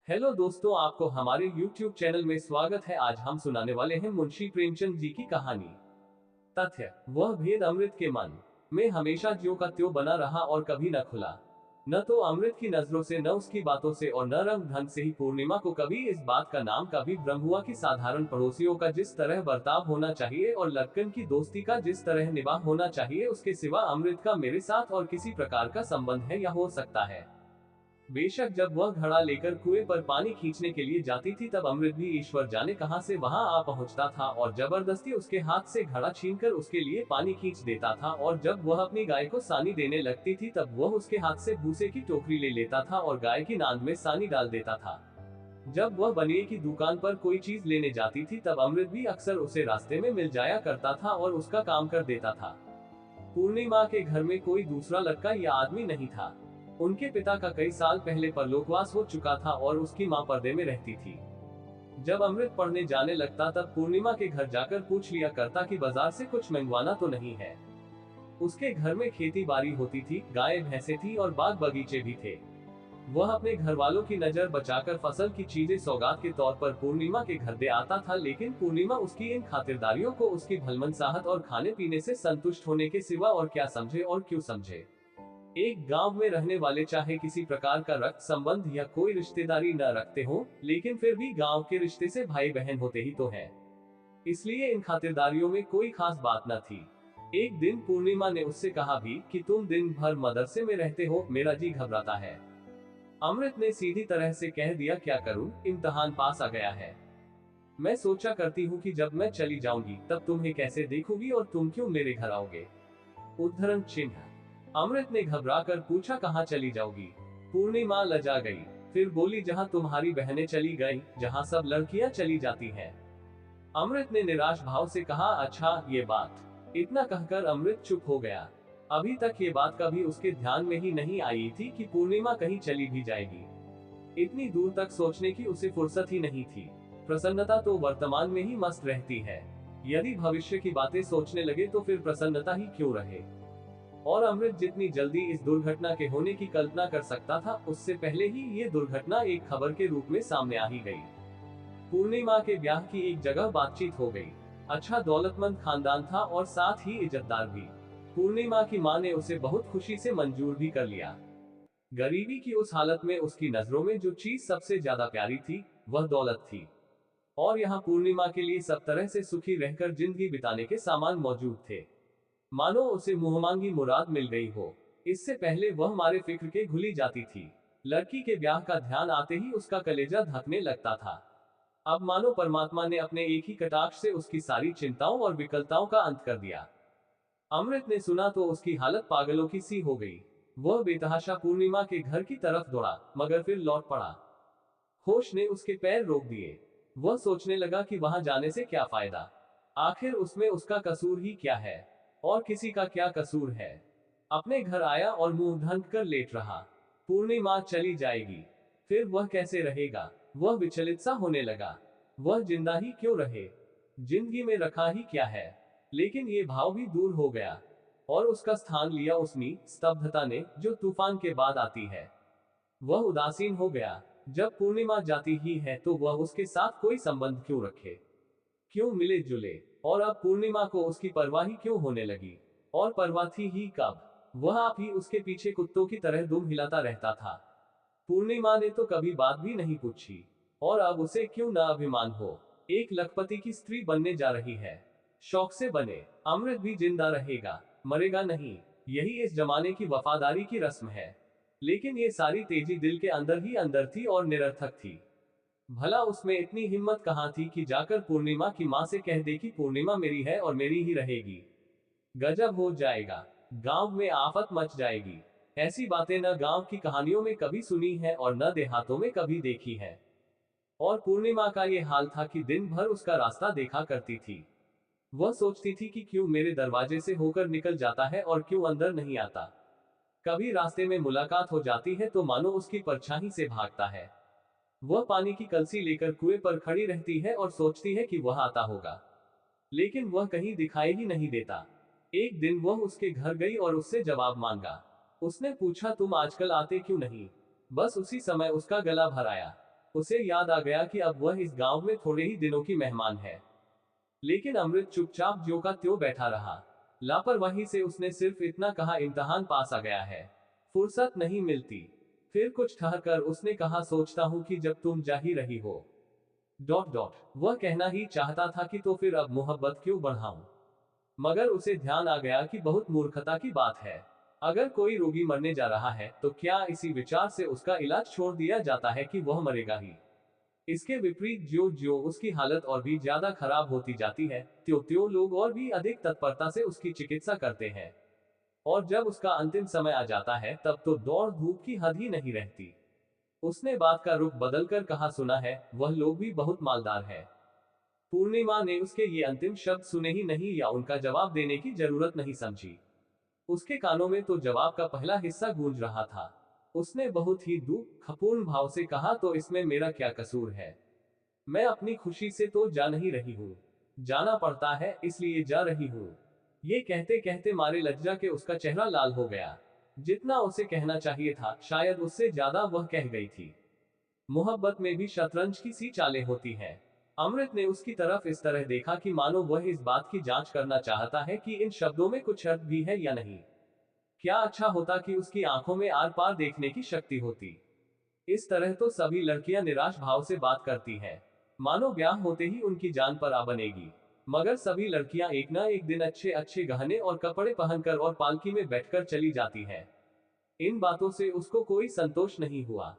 Hello दोस्तों, आपको हमारे YouTube चैनल में स्वागत है। आज हम सुनाने वाले हैं मुंशी प्रेमचंद जी की कहानी। तथ्य वह भेद अमृत के मन में हमेशा ज्यों का त्यों बना रहा और कभी न खुला। न तो अमृत की नजरों से, न उसकी बातों से और न रंग ढंग से ही पूर्णिमा को कभी इस बात का नाम कभी भ्रम हुआ कि साधारण पड़ोसियों का जिस तरह बर्ताव होना चाहिए और लड़कन की दोस्ती का जिस तरह निभाव होना चाहिए, उसके सिवा अमृत का मेरे साथ और किसी प्रकार का संबंध है या हो सकता है। बेशक जब वह घड़ा लेकर कुएं पर पानी खींचने के लिए जाती थी, तब अमृत भी ईश्वर जाने कहां से वहां आ पहुंचता था और जबरदस्ती उसके हाथ से घड़ा छीनकर उसके लिए पानी खींच देता था। और जब वह अपनी गाय को सानी देने लगती थी, तब वह उसके हाथ से भूसे की टोकरी ले लेता था और गाय की नांद में सानी डाल देता था। जब वह बनिए की दुकान पर कोई चीज लेने जाती थी, तब अमृत भी अक्सर उसे रास्ते में मिल जाया करता था और उसका काम कर देता था। पूर्णिमा के घर में कोई दूसरा लड़का या आदमी नहीं था। उनके पिता का कई साल पहले परलोकवास हो चुका था और उसकी मां पर्दे में रहती थी। जब अमृत पढ़ने जाने लगता, तब पूर्णिमा के घर जाकर पूछ लिया करता कि बाजार से कुछ मंगवाना तो नहीं है। उसके घर में खेती बाड़ी होती थी, गाय भैंसे थी और बाग बगीचे भी थे। वह अपने घर वालों की नजर बचाकर फसल की चीजें सौगात के तौर पर पूर्णिमा के घर दे आता था, लेकिन पूर्णिमा उसकी इन खातिरदारियों को उसकी भलमनसाहत और खाने पीने से संतुष्ट होने के सिवा और क्या समझे और क्यों समझे। एक गांव में रहने वाले चाहे किसी प्रकार का रक्त संबंध या कोई रिश्तेदारी न रखते हो, लेकिन फिर भी गांव के रिश्ते से भाई बहन होते ही तो हैं। इसलिए इन खातिरदारियों में कोई खास बात न थी। एक दिन पूर्णिमा ने उससे कहा भी कि तुम दिन भर मदरसे में रहते हो, मेरा जी घबराता है। अमृत ने सीधी तरह से कह दिया, क्या करूं, इम्तिहान पास आ गया है। मैं सोचा करती हूँ कि जब मैं चली जाऊंगी तब तुम्हें कैसे देखूंगी और तुम क्यों मेरे घर आओगे। उद्धरण चिन्ह। अमृत ने घबरा कर पूछा, कहाँ चली जाओगी। पूर्णिमा लजा गई। फिर बोली, जहाँ तुम्हारी बहनें चली गईं, जहाँ सब लड़कियां चली जाती हैं। अमृत ने निराश भाव से कहा, अच्छा ये बात। इतना कहकर अमृत चुप हो गया। अभी तक ये बात कभी उसके ध्यान में ही नहीं आई थी कि पूर्णिमा कहीं चली भी जाएगी। इतनी दूर तक सोचने की उसे फुर्सत ही नहीं थी। प्रसन्नता तो वर्तमान में ही मस्त रहती है। यदि भविष्य की बातें सोचने लगे तो फिर प्रसन्नता ही क्यों रहे। और अमृत जितनी जल्दी इस दुर्घटना के होने की कल्पना कर सकता था, उससे पहले ही ये दुर्घटना एक खबर के रूप में सामने आ ही गई। पूर्णिमा के ब्याह की एक जगह बातचीत हो गई। अच्छा दौलतमंद खानदान था और साथ ही इज्जतदार भी। पूर्णिमा की मां ने उसे बहुत खुशी से मंजूर भी कर लिया। गरीबी की उस हालत में उसकी नजरों में जो चीज सबसे ज्यादा प्यारी थी, वह दौलत थी। और यहाँ पूर्णिमा के लिए सब तरह से सुखी रहकर जिंदगी बिताने के सामान मौजूद थे। मानो उसे मुंहमांगी मुराद मिल गई हो। इससे पहले वह मारे फिक्र के घुली जाती थी। लड़की के ब्याह का ध्यान आते ही उसका कलेजा धकने लगता था। अब मानो परमात्मा ने अपने एक ही कटाक्ष से उसकी सारी चिंताओं और विकलताओं का अंत कर दिया। अमृत ने सुना तो उसकी हालत पागलों की सी हो गई। वह बेतहाशा पूर्णिमा के घर की तरफ दौड़ा, मगर फिर लौट पड़ा। होश ने उसके पैर रोक दिए। वह सोचने लगा कि वहां जाने से क्या फायदा। आखिर उसमें उसका कसूर ही क्या है। और किसी का क्या कसूर है। अपने घर आया और मुंह ढंक कर लेट रहा। पूर्णिमा चली जाएगी, फिर वह कैसे रहेगा। वह विचलित सा होने लगा। वह जिंदा ही क्यों रहे, जिंदगी में रखा ही क्या है। लेकिन ये भाव भी दूर हो गया और उसका स्थान लिया उसनी स्तब्धता ने, जो तूफान के बाद आती है। वह उदासीन हो गया। जब पूर्णिमा जाती ही है तो वह उसके साथ कोई संबंध क्यों रखे, क्यों मिले जुले। और अब पूर्णिमा को उसकी परवाह ही क्यों होने लगी। और परवाह थी ही कब। वह आप ही उसके पीछे कुत्तों की तरह दुम हिलाता रहता था। पूर्णिमा ने तो कभी बात भी नहीं पूछी। और अब उसे क्यों न अभिमान हो। एक लखपति की स्त्री बनने जा रही है। शौक से बने। अमृत भी जिंदा रहेगा, मरेगा नहीं। यही इस जमाने की वफादारी की रस्म है। लेकिन ये सारी तेजी दिल के अंदर ही अंदर थी और निरर्थक थी। भला उसमें इतनी हिम्मत कहाँ थी कि जाकर पूर्णिमा की मां से कह दे कि पूर्णिमा मेरी है और मेरी ही रहेगी। गजब हो जाएगा। गांव में आफत मच जाएगी। ऐसी बातें न गांव की कहानियों में कभी सुनी है और न देहातों में कभी देखी है। और पूर्णिमा का ये हाल था कि दिन भर उसका रास्ता देखा करती थी। वह सोचती थी कि क्यों मेरे दरवाजे से होकर निकल जाता है और क्यों अंदर नहीं आता। कभी रास्ते में मुलाकात हो जाती है तो मानो उसकी परछाई से भागता है। वह पानी की कलसी लेकर कुएं पर खड़ी रहती है और सोचती है कि वह आता होगा, लेकिन वह कहीं दिखाई ही नहीं देता। एक दिन वह उसके घर गई और उससे जवाब मांगा। उसने पूछा, तुम आजकल आते क्यों नहीं। बस उसी समय उसका गला भर आया। उसे याद आ गया कि अब वह इस गांव में थोड़े ही दिनों की मेहमान है। लेकिन अमृत चुपचाप ज्यों का त्यों बैठा रहा। लापरवाही से उसने सिर्फ इतना कहा, इम्तहान पास आ गया है, फुर्सत नहीं मिलती। फिर कुछ ठहरकर उसने कहा, सोचता हूं कि जब तुम जा ही रही हो डॉट डॉट। वह कहना ही चाहता था कि तो फिर अब मोहब्बत क्यों बढ़ाऊं। मगर उसे ध्यान आ गया कि बहुत मूर्खता की बात है। अगर कोई रोगी मरने जा रहा है तो क्या इसी विचार से उसका इलाज छोड़ दिया जाता है कि वह मरेगा ही। इसके विपरीत ज्यो ज्यो उसकी हालत और भी ज्यादा खराब होती जाती है, त्यों त्यों लोग और भी अधिक तत्परता से उसकी चिकित्सा करते हैं। और जब उसका अंतिम समय आ जाता है तब तो दौड़ धूप की हद ही नहीं रहती। उसने बात का रुख बदलकर कहा, सुना है वह लोग भी बहुत मालदार है। पूर्णिमा ने उसके ये अंतिम शब्द सुने ही नहीं या उनका जवाब देने की जरूरत नहीं समझी। उसके कानों में तो जवाब का पहला हिस्सा गूंज रहा था। उसने बहुत ही दुखपूर्ण भाव से कहा, तो इसमें मेरा क्या कसूर है। मैं अपनी खुशी से तो जा नहीं रही हूँ, जाना पड़ता है इसलिए जा रही हूँ। ये कहते कहते मारे लज्जा के उसका चेहरा लाल हो गया। जितना उसे कहना चाहिए था शायद उससे ज्यादा वह कह गई थी। मोहब्बत में भी शतरंज की सी चालें होती हैं। अमृत ने उसकी तरफ इस तरह देखा कि मानो वह इस बात की जांच करना चाहता है कि इन शब्दों में कुछ अर्थ भी है या नहीं। क्या अच्छा होता कि उसकी आंखों में आर पार देखने की शक्ति होती। इस तरह तो सभी लड़कियां निराश भाव से बात करती हैं, मानो ब्याह होते ही उनकी जान पर आ बनेगी। मगर सभी लड़कियां एक ना एक दिन अच्छे अच्छे गहने और कपड़े पहनकर और पालकी में बैठकर चली जाती हैं। इन बातों से उसको कोई संतोष नहीं हुआ।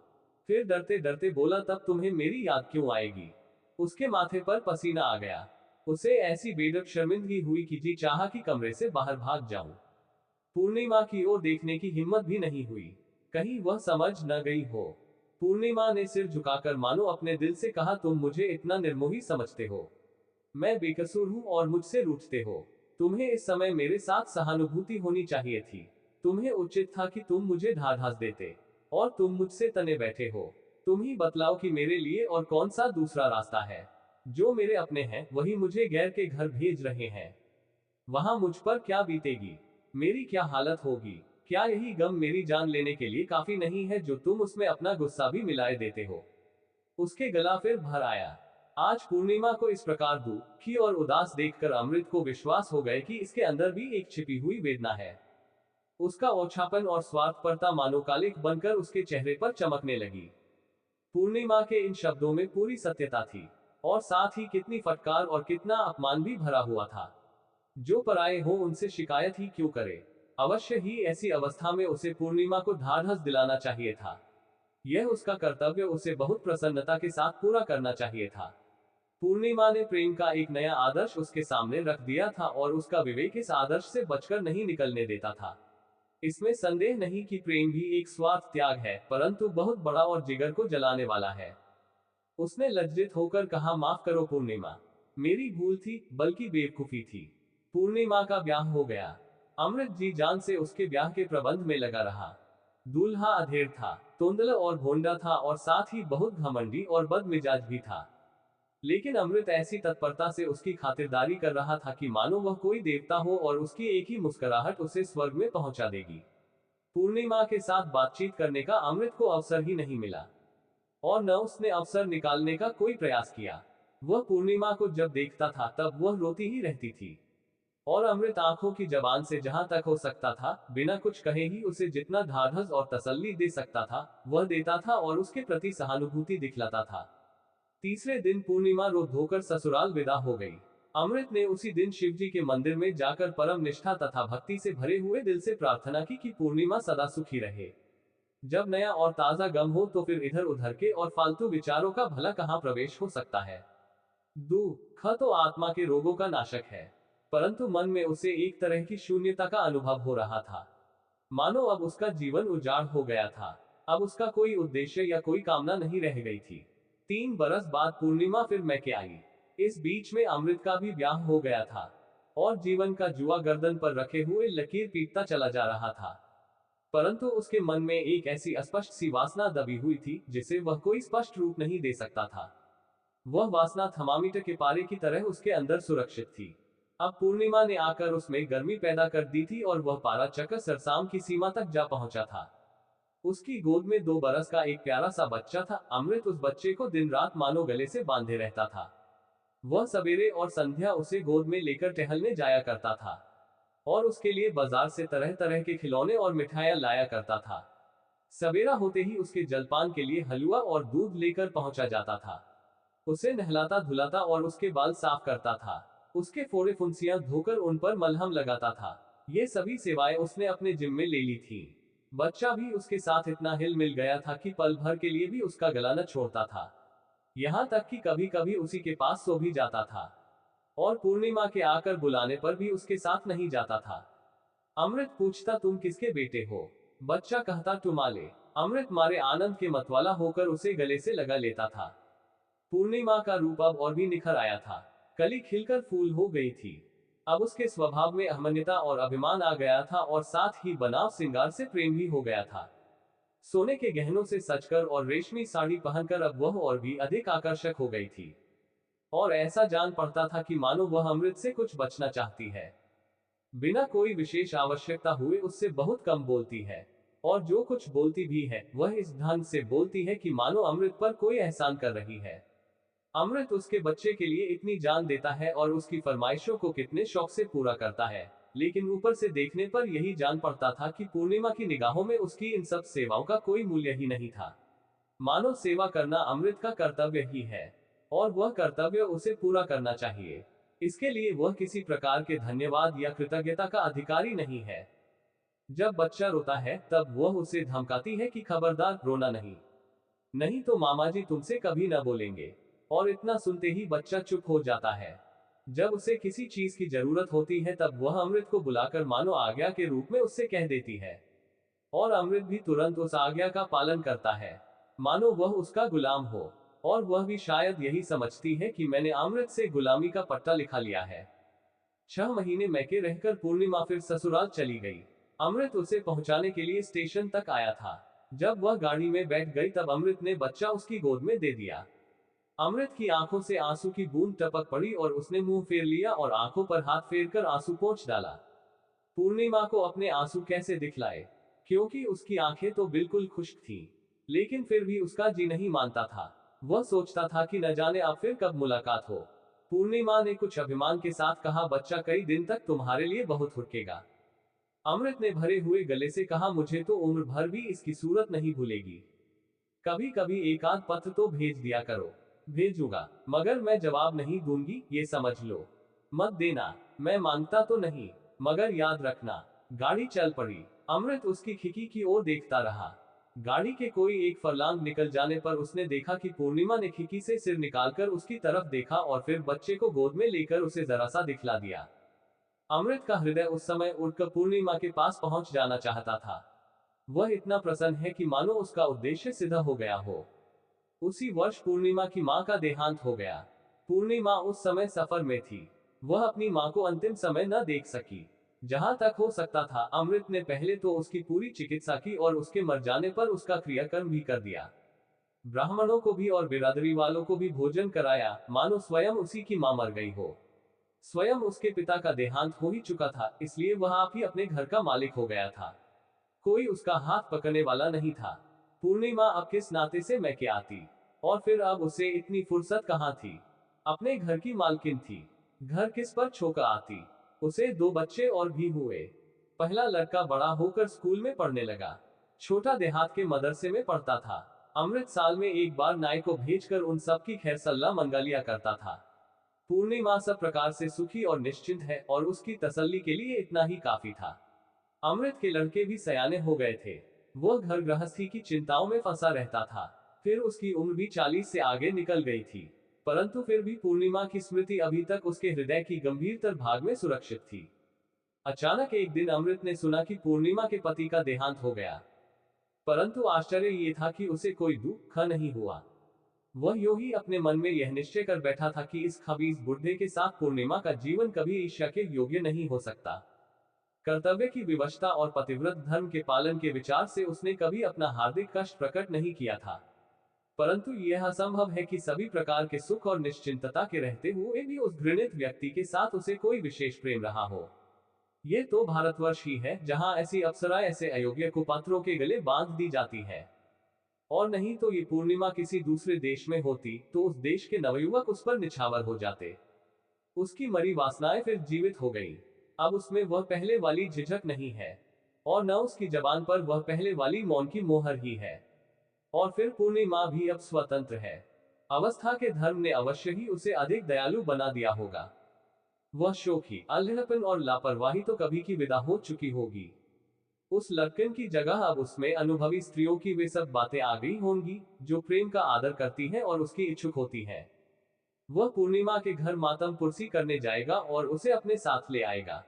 फिर डरते डरते बोला, तब तुम्हें मेरी याद क्यों आएगी। उसके माथे पर पसीना आ गया। उसे ऐसी बेडक शर्मिंदगी हुई कि जी चाहा कि कमरे से बाहर भाग जाऊं। पूर्णिमा की ओर देखने की हिम्मत भी नहीं हुई, कहीं वह समझ न गई हो। पूर्णिमा ने सिर झुकाकर मानो अपने दिल से कहा, तुम मुझे इतना निर्मोही समझते हो। मैं बेकसूर हूं और मुझसे रूठते हो। तुम्हें इस समय मेरे साथ सहानुभूति होनी चाहिए थी। तुम्हें उचित था कि तुम मुझे ढाढ़स देते। और तुम मुझसे तने बैठे हो। तुम ही बतलाओ कि मेरे लिए और कौन सा दूसरा रास्ता है। जो मेरे अपने हैं वही मुझे गैर के घर भेज रहे हैं। वहां मुझ पर क्या बीतेगी, मेरी क्या हालत होगी। क्या यही गम मेरी जान लेने के लिए काफी नहीं है जो तुम उसमें अपना गुस्सा भी मिलाए देते हो। उसके गला फिर भर आया। आज पूर्णिमा को इस प्रकार दुखी और उदास देखकर अमृत को विश्वास हो गए कि इसके अंदर भी एक छिपी हुई वेदना है। उसका ओछापन और स्वार्थपरता मानो कालिक बनकर उसके चेहरे पर चमकने लगी। पूर्णिमा के इन शब्दों में पूरी सत्यता थी। और साथ ही कितनी फटकार और कितना अपमान भी भरा हुआ था। जो पराये हो उनसे शिकायत ही क्यों करे। अवश्य ही ऐसी अवस्था में उसे पूर्णिमा को ढाढ़स दिलाना चाहिए था। यह उसका कर्तव्य उसे बहुत प्रसन्नता के साथ पूरा करना चाहिए था। पूर्णिमा ने प्रेम का एक नया आदर्श उसके सामने रख दिया था और उसका विवेक इस आदर्श से बचकर नहीं निकलने देता था। इसमें संदेह नहीं कि प्रेम भी एक स्वार्थ त्याग है, परंतु बहुत बड़ा और जिगर को जलाने वाला है। उसने लज्जित होकर कहा, माफ करो पूर्णिमा, मेरी भूल थी, बल्कि बेवकूफी थी। पूर्णिमा का ब्याह हो गया। अमृत जी जान से उसके ब्याह के प्रबंध में लगा रहा। दूल्हा अधेड़ था, तोंदला और भोंडा था और साथ ही बहुत घमंडी और बदमिजाज भी था। लेकिन अमृत ऐसी तत्परता से उसकी खातिरदारी कर रहा था कि मानो वह कोई देवता हो और उसकी एक ही मुस्कुराहट उसे स्वर्ग में पहुंचा देगी। पूर्णिमा के साथ बातचीत करने का अमृत को अवसर ही नहीं मिला। और न उसने अवसर निकालने का कोई प्रयास किया। वह पूर्णिमा को जब देखता था तब वह रोती ही रहती थी। और अमृत आंखों की जबान से जहां तक हो सकता था बिना कुछ कहे ही उसे जितना ढाढ़स और तसल्ली दे सकता था वह देता था और उसके प्रति सहानुभूति दिखलाता था। तीसरे दिन पूर्णिमा रो धोकर ससुराल विदा हो गई। अमृत ने उसी दिन शिवजी के मंदिर में जाकर परम निष्ठा तथा भक्ति से भरे हुए दिल से प्रार्थना की कि पूर्णिमा सदा सुखी रहे। जब नया और ताजा गम हो तो फिर इधर उधर के और फालतू विचारों का भला कहाँ प्रवेश हो सकता है। दुख तो आत्मा के रोगों का नाशक है, परंतु मन में उसे एक तरह की शून्यता का अनुभव हो रहा था। मानो अब उसका जीवन उजाड़ हो गया था। अब उसका कोई उद्देश्य या कोई कामना नहीं रह गई थी। 3 बरस बाद पूर्णिमा फिर मैके आई। इस बीच में अमृत का भी ब्याह हो गया था। और जीवन का जुआ गर्दन पर रखे हुए लकीर पीटता चला जा रहा था। परंतु उसके मन में एक ऐसी अस्पष्ट सी वासना दबी हुई थी जिसे वह कोई स्पष्ट रूप नहीं दे सकता था। वह वासना थर्मामीटर के पारे की तरह उसके अंदर सुरक्षित थी। अब पूर्णिमा ने आकर उसमें गर्मी पैदा कर दी थी और वह पारा चक्कर सरसाम की सीमा तक जा पहुंचा था। उसकी गोद में 2 बरस का एक प्यारा सा बच्चा था। अमृत उस बच्चे को दिन रात मानो गले से बांधे रहता था। वह सवेरे और संध्या उसे गोद में लेकर टहलने जाया करता था और उसके लिए बाजार से तरह तरह के खिलौने और मिठाइयां लाया करता था। सवेरा होते ही उसके जलपान के लिए हलवा और दूध लेकर पहुंचा जाता था। उसे नहलाता धुलाता और उसके बाल साफ करता था। उसके फोड़े फुंसियां धोकर उन पर मलहम लगाता था। ये सभी सेवाएं उसने अपने जिम्मे ले ली थी। बच्चा भी उसके साथ इतना हिल मिल गया था कि पल भर के लिए भी उसका गला न छोड़ता था। यहाँ तक कि कभी कभी उसी के पास सो भी जाता था और पूर्णिमा के आकर बुलाने पर भी उसके साथ नहीं जाता था। अमृत पूछता, तुम किसके बेटे हो? बच्चा कहता, तुम्हारे। अमृत मारे आनंद के मतवाला होकर उसे गले से लगा लेता था। पूर्णिमा का रूप अब और भी निखर आया था। कली खिलकर फूल हो गई थी। अब उसके स्वभाव में अहमन्यता और अभिमान आ गया था और साथ ही बनाव श्रृंगार से प्रेम भी हो गया था। सोने के गहनों से सजकर और रेशमी साड़ी पहनकर अब वह और भी अधिक आकर्षक हो गई थी और ऐसा जान पड़ता था कि मानो वह अमृत से कुछ बचना चाहती है। बिना कोई विशेष आवश्यकता हुए उससे बहुत कम बोलती है और जो कुछ बोलती भी है वह इस ढंग से बोलती है कि मानो अमृत पर कोई एहसान कर रही है। अमृत उसके बच्चे के लिए इतनी जान देता है और उसकी फरमाइशों को कितने शौक से पूरा करता है, लेकिन ऊपर से देखने पर यही जान पड़ता था कि पूर्णिमा की निगाहों में उसकी इन सब सेवाओं का कोई मूल्य ही नहीं था। मानव सेवा करना अमृत का कर्तव्य ही है और वह कर्तव्य उसे पूरा करना चाहिए। इसके लिए वह किसी प्रकार के धन्यवाद या कृतज्ञता का अधिकारी नहीं है। जब बच्चा रोता है तब वह उसे धमकाती है कि खबरदार रोना नहीं, नहीं तो मामा जी तुमसे कभी न बोलेंगे। और इतना सुनते ही बच्चा चुप हो जाता है। जब उसे किसी चीज की जरूरत होती है तब वह अमृत को बुलाकर मानो आज्ञा के रूप में उससे कह देती है और अमृत भी तुरंत उस आज्ञा का पालन करता है, मानो वह उसका गुलाम हो। और वह भी शायद यही समझती है कि मैंने अमृत से गुलामी का पट्टा लिखा लिया है। 6 महीने मैके रहकर पूर्णिमा फिर ससुराल चली गई। अमृत उसे पहुंचाने के लिए स्टेशन तक आया था। जब वह गाड़ी में बैठ गई तब अमृत ने बच्चा उसकी गोद में दे दिया। अमृत की आंखों से आंसू की बूंद टपक पड़ी और उसने मुंह फेर लिया और आंखों पर हाथ फेरकर आंसू पोंछ डाला। पूर्णिमा को अपने आंसू कैसे दिखलाए, क्योंकि उसकी आंखें तो बिल्कुल खुश्क थीं। लेकिन फिर भी उसका जी नहीं मानता था। वह सोचता था कि न जाने अब फिर कब मुलाकात हो। पूर्णिमा ने कुछ अभिमान के साथ कहा, बच्चा कई दिन तक तुम्हारे लिए बहुत हुर्केगा। अमृत ने भरे हुए गले से कहा, मुझे तो उम्र भर भी इसकी सूरत नहीं भूलेगी। कभी कभी एक आध पत्र तो भेज दिया करो। भेजूंगा, मगर मैं जवाब नहीं दूंगी, ये समझ लो। मत देना, मैं मांगता तो नहीं, मगर याद रखना। गाड़ी चल पड़ी। अमृत उसकी खिड़की की ओर देखता रहा। गाड़ी के कोई एक फरलांग निकल जाने पर उसने देखा कि पूर्णिमा ने खिड़की से सिर निकालकर उसकी तरफ देखा और फिर बच्चे को गोद में लेकर उसे जरा सा दिखला दिया। अमृत का हृदय उस समय उड़कर पूर्णिमा के पास पहुंच जाना चाहता था। वह इतना प्रसन्न है कि मानो उसका उद्देश्य सिद्ध हो गया हो। उसी वर्ष पूर्णिमा की मां का देहांत हो गया। पूर्णिमा उस समय सफर में थी। वह अपनी मां को अंतिम समय न देख सकी। जहां तक हो सकता था अमृत ने पहले तो उसकी पूरी चिकित्सा की और उसके मर जाने पर उसका क्रियाकर्म भी कर दिया। ब्राह्मणों को भी और बिरादरी वालों को भी भोजन कराया, मानो स्वयं उसी की मां मर गई हो। स्वयं उसके पिता का देहांत हो ही चुका था, इसलिए वह आप ही अपने घर का मालिक हो गया था। कोई उसका हाथ पकड़ने वाला नहीं था। पूर्णिमा अब किस नाते से मैके आती, और फिर अब उसे इतनी फुर्सत कहाँ थी। अपने घर की मालकिन थी, घर किस पर छोका आती। उसे 2 बच्चे और भी हुए। पहला लड़का बड़ा होकर स्कूल में पढ़ने लगा, छोटा देहात के मदरसे में पढ़ता था। अमृत साल में एक बार नाई को भेजकर उन सब की खैर सल्ला मंगा लिया करता था। पूर्णिमा सब प्रकार से सुखी और निश्चिंत है और उसकी तसल्ली के लिए इतना ही काफी था। अमृत के लड़के भी सयाने हो गए थे। वह घर गृहस्थी की चिंताओं में फंसा रहता था। फिर उसकी उम्र भी 40 से आगे निकल गई थी, परंतु फिर भी पूर्णिमा की स्मृति अभी तक उसके हृदय की गंभीरतर भाग में सुरक्षित थी। अचानक एक दिन अमृत ने सुना कि पूर्णिमा के पति का देहांत हो गया, परंतु आश्चर्य ये था कि उसे कोई दुख नहीं हुआ। वह यूं ही अपने मन में यह निश्चय कर बैठा था कि इस खबीज बुढ़े के साथ पूर्णिमा का जीवन कभी ईर्ष्या के योग्य नहीं हो सकता। कर्तव्य की विवशता और पतिव्रत धर्म के पालन के विचार से उसने कभी अपना हार्दिक कष्ट प्रकट नहीं किया था। परंतु यह असंभव है कि सभी प्रकार के सुख और निश्चिंतता के रहते हुए भी उस घृणित व्यक्ति के साथ उसे कोई विशेष प्रेम रहा हो। ये तो भारतवर्ष ही है जहां ऐसी अप्सरा ऐसे अयोग्य कुपात्रों के गले बांध दी जाती है। और नहीं तो ये पूर्णिमा किसी दूसरे देश में होती तो उस देश के नवयुवक उस पर निछावर हो जाते। उसकी मरी वासनाएं फिर जीवित हो गई। अब उसमें वह पहले वाली झिझक नहीं है, और न उसकी जबान पर वह पहले वाली मौन की मोहर ही है। और फिर पूर्णिमा भी अब स्वतंत्र है। अवस्था के धर्म ने अवश्य ही उसे अधिक दयालु बना दिया होगा। वह शोखी, अल्हड़पन और लापरवाही तो कभी की विदा हो चुकी होगी। उस लड़कन की जगह अब उसमें अनुभवी स्त्रियों की वे सब बातें आ गई होंगी जो प्रेम का आदर करती हैं और उसकी इच्छुक होती हैं। वह पूर्णिमा के घर मातम पुरसी करने जाएगा और उसे अपने साथ ले आएगा,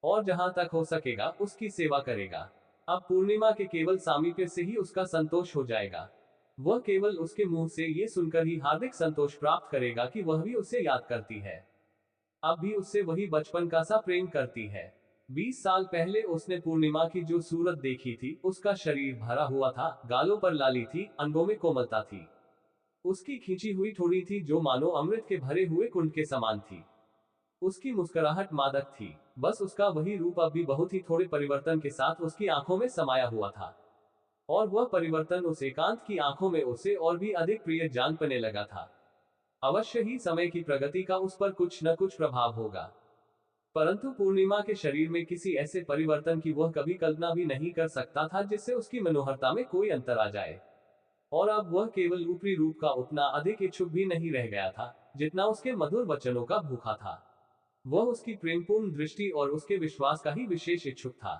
और जहां तक हो सकेगा उसकी सेवा करेगा। अब पूर्णिमा के केवल सामीप्य से ही उसका संतोष हो जाएगा। वह केवल उसके मुंह से ये सुनकर ही हार्दिक संतोष प्राप्त करेगा कि वह भी उसे याद करती है, अब भी उससे वही बचपन का सा प्रेम करती है। 20 साल पहले उसने पूर्णिमा की जो सूरत देखी थी, उसका शरीर भरा हुआ था, गालों पर लाली थी, अंगों में कोमलता थी। उसकी खींची हुई ठोड़ी थी जो मानो अमृत के भरे हुए कुंड के समान थी। उसकी मुस्कुराहट मादक थी। बस उसका वही रूप अब भी बहुत ही थोड़े परिवर्तन के साथ उसकी आंखों में समाया हुआ था। और वह परिवर्तन उस एकांत की आंखों में उसे और भी अधिक प्रिय जान पड़ने लगा था। अवश्य ही समय की प्रगति का उस पर कुछ न कुछ प्रभाव होगा, परंतु पूर्णिमा के शरीर में किसी ऐसे परिवर्तन की वह कभी कल्पना भी नहीं कर सकता था जिससे उसकी मनोहरता में कोई अंतर आ जाए। और अब वह केवल ऊपरी रूप का उतना अधिक इच्छुक भी नहीं रह गया था जितना उसके मधुर वचनों का भूखा था। वह उसकी प्रेमपूर्ण दृष्टि और उसके विश्वास का ही विशेष इच्छुक था।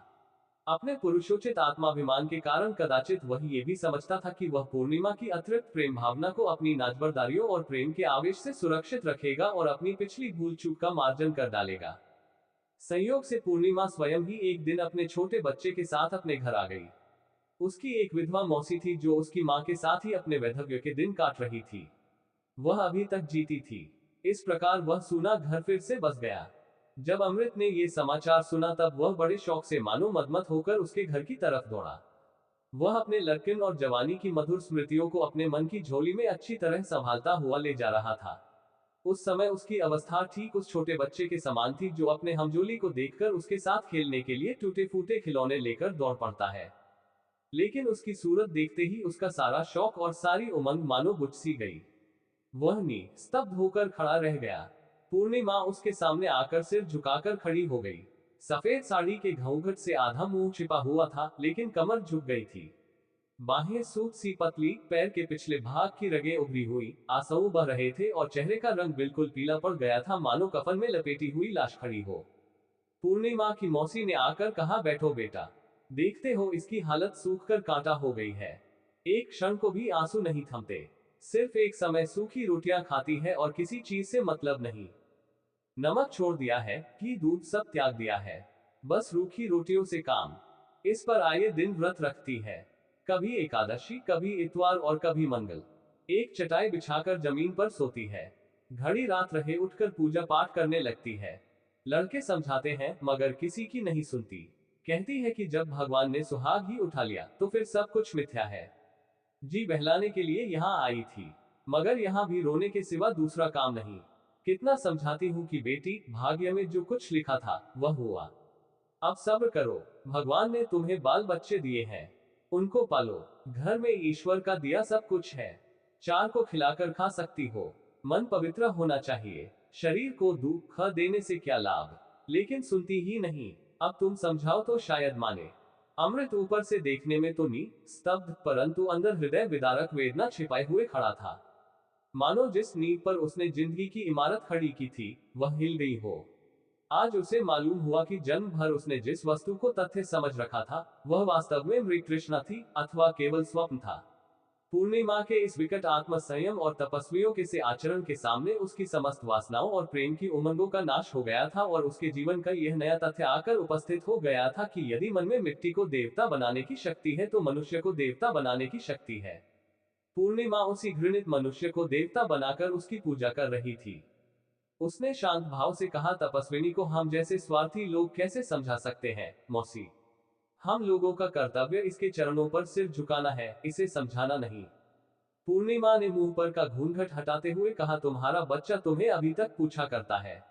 अपने पुरुषोचित आत्माभिमान के कारण कदाचित वह ये भी समझता था कि वह पूर्णिमा की अतिरिक्त प्रेम भावना को अपनी नाजबरदारियों और प्रेम के आवेश से सुरक्षित रखेगा और अपनी पिछली भूल चूक का मार्जन कर डालेगा। संयोग से पूर्णिमा स्वयं ही एक दिन अपने छोटे बच्चे के साथ अपने घर आ गई। उसकी एक विधवा मौसी थी जो उसकी माँ के साथ ही अपने वैधव्य के दिन काट रही थी। वह अभी तक जीती थी। इस प्रकार वह सूना घर फिर से बस गया। जब अमृत ने ये समाचार सुना तब वह बड़े शौक से मानो मदमत होकर उसके घर की तरफ दौड़ा। वह अपने लड़किन और जवानी की मधुर स्मृतियों को अपने मन की झोली में अच्छी तरह संभालता हुआ ले जा रहा था। उस समय उसकी अवस्था ठीक उस छोटे बच्चे के समान थी जो अपने हमजोली को देखकर उसके साथ खेलने के लिए टूटे फूटे खिलौने लेकर दौड़ पड़ता है। लेकिन उसकी सूरत देखते ही उसका सारा शौक और सारी उमंग मानो बुझ सी गई। वह स्तब्ध होकर खड़ा रह गया। पूर्णिमा उसके सामने आकर सिर झुकाकर खड़ी हो गई। सफेद साड़ी के घूंघट से आधा मुंह छिपा हुआ था, लेकिन कमर झुक गई थी। बाहें सूत सी पतली, पैर के पिछले भाग की रगें उभरी हुई, आंसू बह रहे थे और चेहरे का रंग बिल्कुल पीला पड़ गया था, मानो कफन में लपेटी हुई लाश खड़ी हो। पूर्णिमा की मौसी ने आकर कहा, बैठो बेटा, देखते हो इसकी हालत सूख कर कांटा हो गई है। एक क्षण को भी आंसू नहीं थमते। सिर्फ एक समय सूखी रोटियां खाती है और किसी चीज से मतलब नहीं। नमक छोड़ दिया है, घी दूध सब त्याग दिया है। बस रूखी रोटियों से काम। इस पर आए दिन व्रत रखती है, कभी एकादशी, कभी इतवार और कभी मंगल। एक चटाई बिछाकर जमीन पर सोती है। घड़ी रात रहे उठकर पूजा पाठ करने लगती है। लड़के समझाते हैं मगर किसी की नहीं सुनती। कहती है कि जब भगवान ने सुहाग ही उठा लिया तो फिर सब कुछ मिथ्या है। जी बहलाने के लिए यहाँ आई थी, मगर यहाँ भी रोने के सिवा दूसरा काम नहीं। कितना समझाती हूँ कि बेटी, भाग्य में जो कुछ लिखा था वह हुआ। अब सब्र करो, भगवान ने तुम्हें बाल बच्चे दिए हैं, उनको पालो। घर में ईश्वर का दिया सब कुछ है। चार को खिलाकर खा सकती हो। मन पवित्र होना चाहिए। शरीर को दुख देने से क्या लाभ। लेकिन सुनती ही नहीं। अब तुम समझाओ तो शायद माने। अमृत ऊपर से देखने में तो स्तब्ध, परंतु अंदर हृदय विदारक वेदना छिपाए हुए खड़ा था। मानो जिस नींव पर उसने जिंदगी की इमारत खड़ी की थी वह हिल गई हो। आज उसे मालूम हुआ कि जन्म भर उसने जिस वस्तु को तथ्य समझ रखा था वह वास्तव में मृत तृष्णा थी अथवा केवल स्वप्न था। पूर्णिमा के इस विकट आत्म संयम और तपस्वियों के से आचरण के सामने उसकी समस्त वासनाओं और प्रेम की उमंगों का नाश हो गया था और उसके जीवन का यह नया तथ्य आकर उपस्थित हो गया था कि यदि मन में मिट्टी को देवता बनाने की शक्ति है तो मनुष्य को देवता बनाने की शक्ति है। पूर्णिमा उसी घृणित मनुष्य को देवता बनाकर उसकी पूजा कर रही थी। उसने शांत भाव से कहा, तपस्विनी को हम जैसे स्वार्थी लोग कैसे समझा सकते हैं मौसी। हम लोगों का कर्तव्य इसके चरणों पर सिर झुकाना है, इसे समझाना नहीं। पूर्णिमा ने मुंह पर का घूंघट हटाते हुए कहा, तुम्हारा बच्चा तुम्हें अभी तक पूछा करता है